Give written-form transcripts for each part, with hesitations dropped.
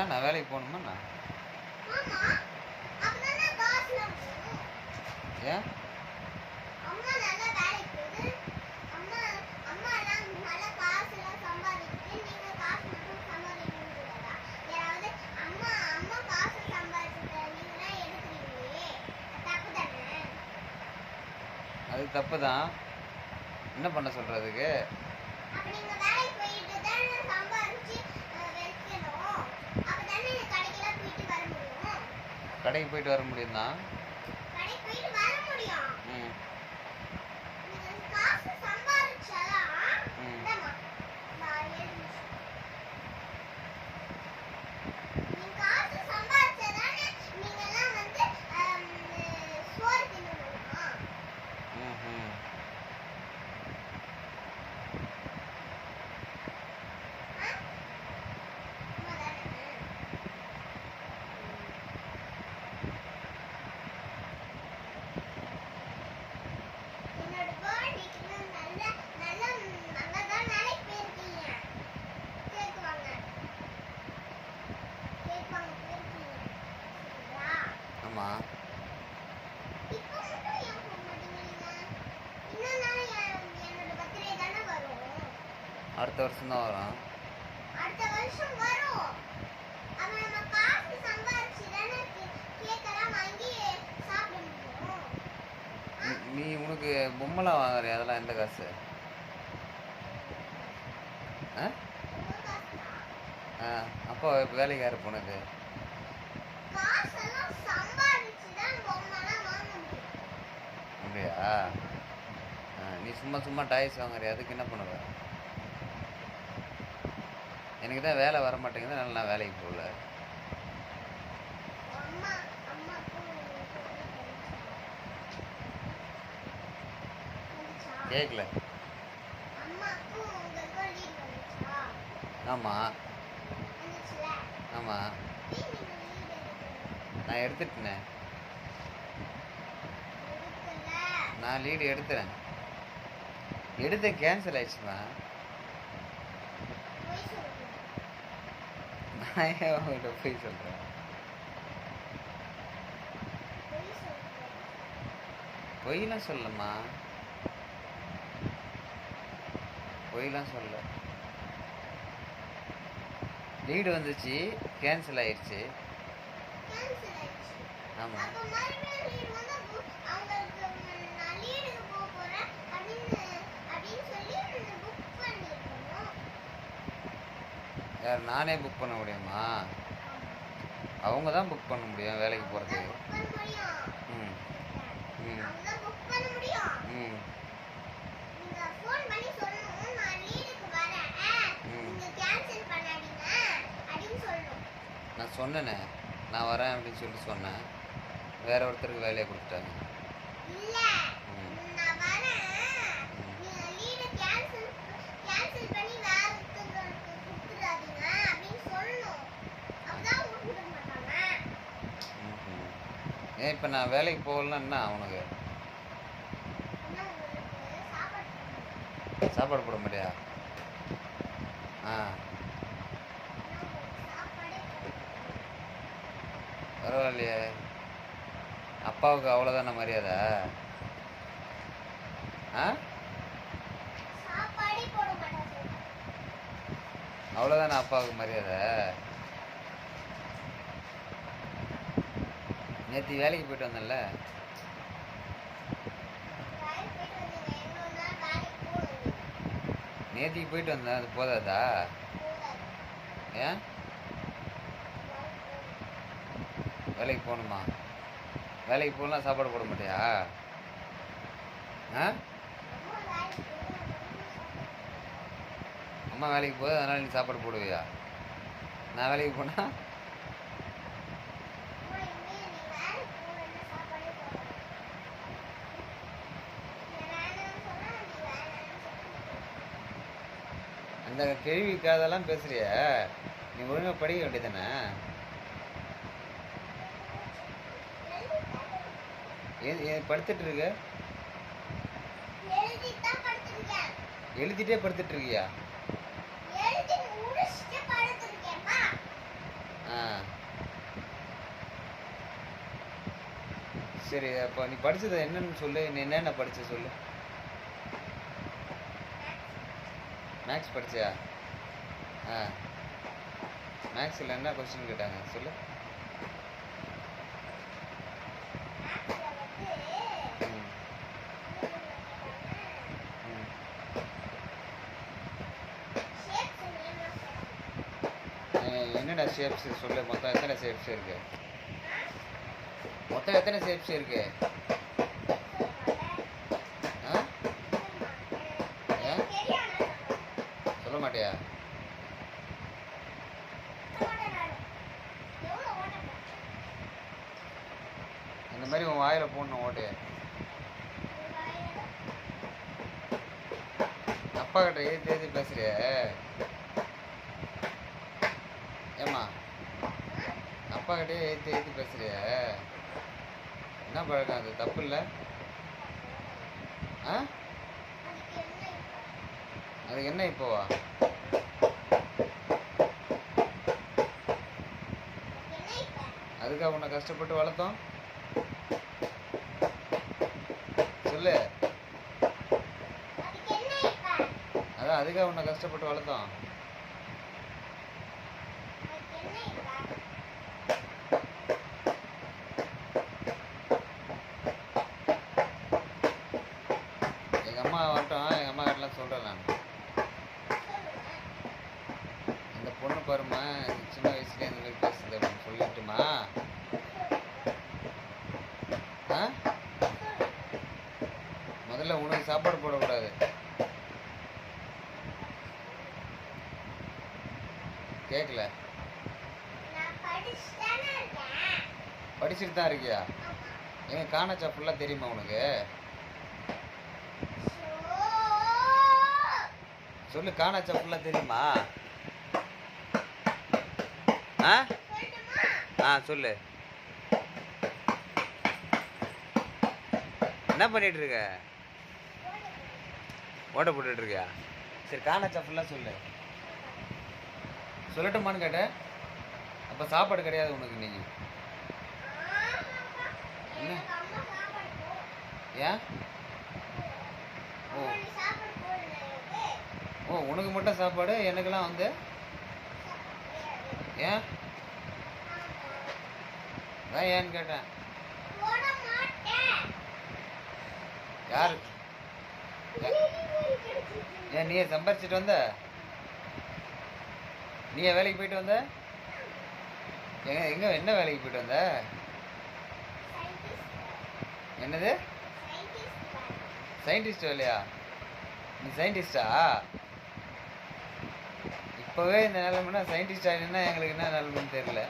நான் வேலைக்கு போகணுமா நான்? ஏன் அது தப்பு தான். என்ன பண்ண சொல்கிறதுக்கு? கடைக்கு போயிட்டு வர முடியும் தான். ம் ஆமாம். அடுத்த வருஷம் தான் வரும். நீ உனக்கு பொம்மைலாம் வாங்குறிய, அதெல்லாம் எந்த காசு? அப்போ இப்போ வேலைக்கு யார் போனது? அப்படியா? நீ சும்மா சும்மா டாய்ஸ் வாங்குறிய, அதுக்கு என்ன பண்ணுவ? எனக்கு தான் வேலை வர மாட்டேங்குது, அதனால நான் வேலைக்கு போகல. கேட்கல. ஆமாம் ஆமாம், நான் எடுத்துட்டேன். நான் லீடு எடுத்துறேன். கேன்சல் ஆயிடுச்சுமா. நான் ஏன் உங்கள்கிட்ட போய் சொல்கிறேன்? பொய்லாம் சொல்லம்மா, பொய்லாம் சொல்ல. லீடு வந்துச்சு, கேன்சல் ஆயிடுச்சு. ஆமாம். யார்? நானே புக் பண்ண முடியுமா? அவங்க தான் புக் பண்ண முடியும் வேலைக்கு போகிறதுக்கு. ம் ம் ம் நான் சொன்னேனே, நான் வரேன் அப்படின்னு சொல்லிட்டு சொன்னேன். வேற ஒருத்தருக்கு வேலையை கொடுத்துட்டாங்க. ஏன் இப்போ நான் வேலைக்கு போகலன்னா என்ன அவனுக்கு சாப்பாடு போட மாட்டியா? பரவாயில்லையே, அப்பாவுக்கு அவ்வளோதான மரியாதை? அவ்வளோதானே அப்பாவுக்கு மரியாதை? நேற்று வேலைக்கு போயிட்டு வந்தேன்ல, நேற்றுக்கு போயிட்டு வந்தேன், அது போதாதா? ஏன் வேலைக்கு போகணுமா? வேலைக்கு போகலாம் சாப்பாடு போட மாட்டியா? அம்மா வேலைக்கு போகுது, அதனால் நீ சாப்பாடு போடுவியா? நான் வேலைக்கு போனால் அந்த கேள்விக்காதெல்லாம் பேசுறிய? நீ ஒழுங்காக படிக்க வேண்டியதானே? படுத்துட்டு இருக்க? எழுதிட்டே படுத்துட்டு இருக்கியா? சரி, அப்போ நீ படிச்சது என்னன்னு சொல்லு. நீ என்னென்ன படிச்ச சொல்லு. மேக்ஸ் படிச்சியா? மேக்ஸில் என்ன கொஸ்டின் கேட்டாங்க சொல்லு. என்னென்ன ஷேப்ஸ் சொல்லு. மொத்தம் எத்தனை ஷேப்ஸ் இருக்கு? மொத்தம் எத்தனை ஷேப்ஸ் இருக்கு? சொல்ல மாட்டியா? இந்த மாதிரி உன் வாயில் போடணும் ஓட்டையை. அப்பா கிட்ட ஏற்றி பேசுறிய? ஏம்மா, அப்பா கிட்டே ஏற்றி பேசுறிய? என்ன பழக்கம் அது? தப்பு இல்லை? அதுக்கு என்ன இப்போவா? அதுக்காக உன்னை கஷ்டப்பட்டு வளர்த்தோம் சொல்லு. அதான் அதுக்காக உன்னை கஷ்டப்பட்டு வளர்த்தோம். எங்கள் அம்மா வரட்டும், எங்கள் அம்மா கிட்டலாம் சொல்கிறேன் நான். இந்த பொண்ணு பாருமா, சின்ன வயசுலேயே இந்த மாதிரி பேசுது அப்படின்னு சொல்லிட்டுமா? முதல்ல உனக்கு சாப்பாடு போடக்கூடாது. கேட்கல? படிச்சுட்டு தான் இருக்கியா? எங்க காணச்சா ஃபுல்லாக தெரியுமா உனக்கு? சொல்லு, காணச்சா ஃபுல்லாக தெரியுமா? சொல்லு. என்ன பண்ணிட்டு இருக்க? ஓட்ட போட்டுட்டு இருக்கியா? சரி, காணச்சா ஃபுல்லாக சொல்லு. சொல்லட்டுமான்னு கேட்டேன். அப்போ சாப்பாடு கிடையாது உனக்கு இன்னைக்கு. என்ன? ஏன்? ஓ, உனக்கு மட்டும் சாப்பாடு, எனக்கெல்லாம் வந்து ஏன்? அதான் ஏன்னு கேட்டேன். யாரு? ஏன் நீயே சம்பாரிச்சிட்டு வந்த? நீயே வேலைக்கு போயிட்டு வந்த? எங்க என்ன வேலைக்கு போயிட்டு வந்த? என்னது? சயின்டிஸ்ட் வேலையா? நீ சயின்டிஸ்டா? இப்போவே இந்த நிலைமைனா சயின்டிஸ்ட் ஆகினா எங்களுக்கு என்ன நிலைமைன்னு தெரியல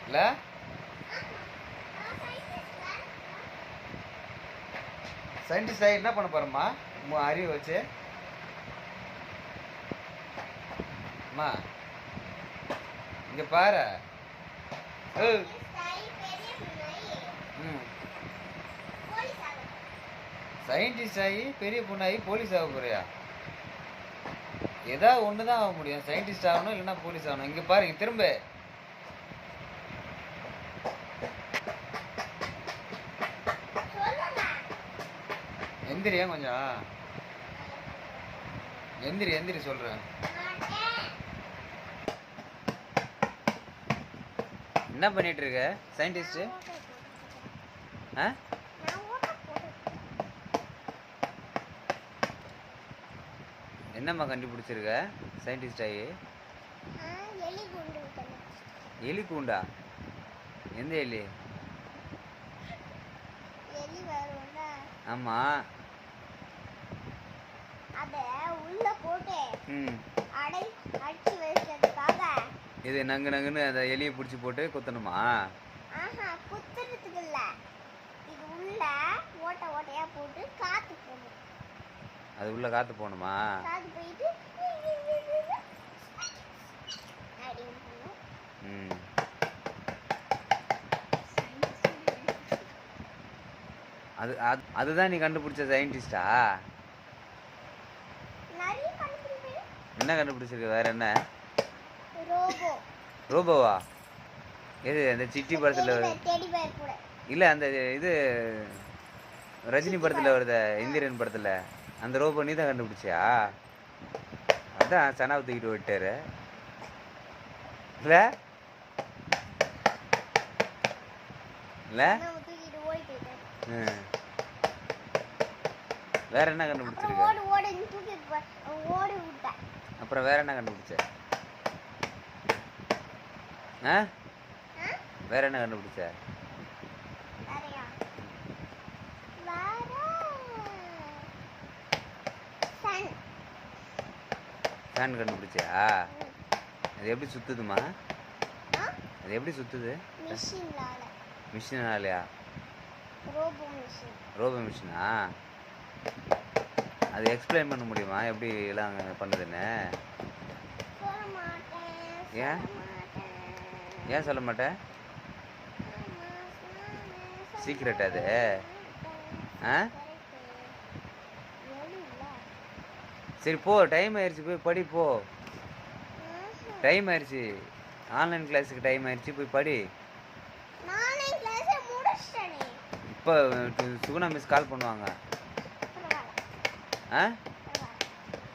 இல்லை? சயின்டிஸ்ட் ஆகி என்ன பண்ண போகிறோம்மா அறிவு வச்சு? அம்மா இங்கே பாரு. சயின்டிஸ்ட் ஆகி பெரிய பொண்ணாகி போலீஸ் ஆக போறியா? ஏதாவது ஒன்று தான் ஆக முடியும். சயின்டிஸ்ட் ஆகணும், இல்லைன்னா போலீஸ் ஆகணும். இங்கே பாருங்க, திரும்ப எந்திரியா கொஞ்சம். எந்திரி சொல்கிறேன். என்ன பண்ணிட்டு இருக்க சயின்டிஸ்ட்? என்னம்மா கண்டுபிடிச்சிருக்க சயின்டிஸ்ட் ஆகி? எலி கூண்டா? எந்த எலி? ஆமா, இது நங்கு நங்குன்னு அந்த எலியை பிடிச்சி போட்டு குத்தணுமா? அது உள்ள காத்து போகணுமா? அதுதான் நீ கண்டுபிடிச்ச சயின்டிஸ்டா? என்ன கண்டுபிடிச்சிருக்க? வேற என்ன? ரோபோவா? எது அந்த சிட்டி படத்தில் இல்லை, அந்த இது ரஜினி படத்தில் வருத, இந்திரன் படத்தில் அந்த ரோபோ நீ தான் கண்டுபிடிச்சியா? அதான் சனாவை தூக்கிட்டு போயிட்டாரு இல்லை இல்லை. வேற என்ன கண்டுபிடிச்சிருக்க? அப்புறம் வேற என்ன கண்டுபிடிச்ச? வேற என்ன கண்டுபிடிச்ச? ஃபேன் கண்டுபிடிச்சியா? அது எப்படி சுத்துதுமா? அது எப்படி சுத்துது? மிஷினாலயா? ரோபோ மிஷினா? அது எக்ஸ்பிளைன் பண்ண முடியுமா எப்படி எல்லாம் பண்ணுதுன்னு? ஏன் ஏன் சொல்ல மாட்டேன்? சீக்ரெட் அது. சரி போ, டைம் ஆயிடுச்சு, போய் படி போ. டைம் ஆயிடுச்சு, ஆன்லைன் கிளாஸுக்கு டைம் ஆயிடுச்சு, போய் படி. இப்போ சுகுணா மிஸ் கால் பண்ணுவாங்க.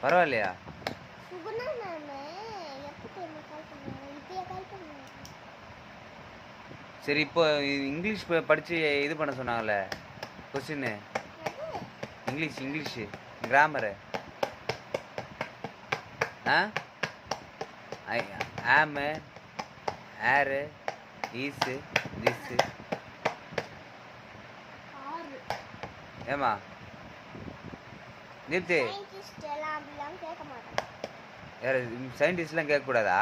பரவாயில்லையா? சரி இப்போ இங்கிலீஷ் படித்து இது பண்ண சொன்னாங்கல்ல கொஸ்டின்னு. English grammar. Am, are, is, this. ஏமா தீப்தி, யார் சயின்டிஸ்ட்லாம் கேட்கக்கூடாதா?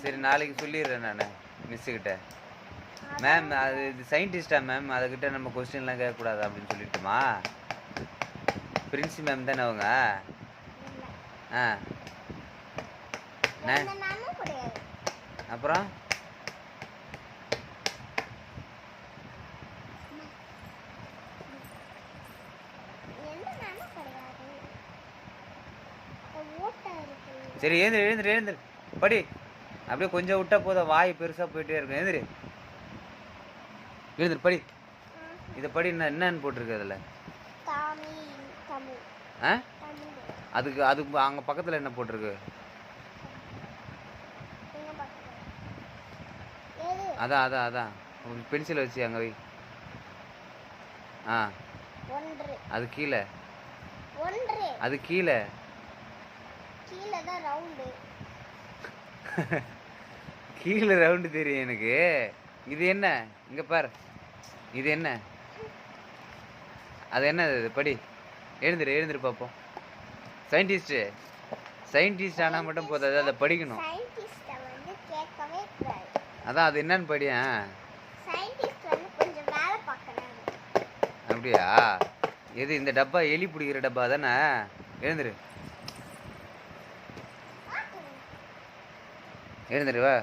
சரி நாளைக்கு சொல்லிடுறேன் நான் மிஸ்ஸுக்கிட்ட. மேம் அது இது சயின்டிஸ்டா மேம், அதுக்கிட்ட நம்ம கொஸ்டின்லாம் கேட்கக்கூடாது அப்படின்னு சொல்லிட்டுமா? பிரின்சி மேம் தானே அவங்க? அப்புறம் சரி எழுந்துரு படி. அப்படியே கொஞ்சம் விட்டா போதும், வாய் பெருசா போயிட்டே இருக்கும். எழுந்துரு படி. இதை படி. என்னன்னு போட்டிருக்கு அதில்? அதுக்கு அங்க பக்கத்துல என்ன போட்டிருக்கு? அதான் பென்சில் வச்சு அங்க வை. அது கீழே, அது கீழே கீழே ரவுண்டு தெரியும் எனக்கு. இது என்ன? இங்க பாரு, இது என்ன? அது என்ன? படி. எழுந்துரு பார்ப்போம். சயின்டிஸ்ட் ஆனால் மட்டும் போதாது, அதை படிக்கணும். அதான் அது என்னன்னு படியா? அப்படியா? எது இந்த டப்பா? எலி பிடிக்கிற டப்பா தானே? எழுந்துரு வா.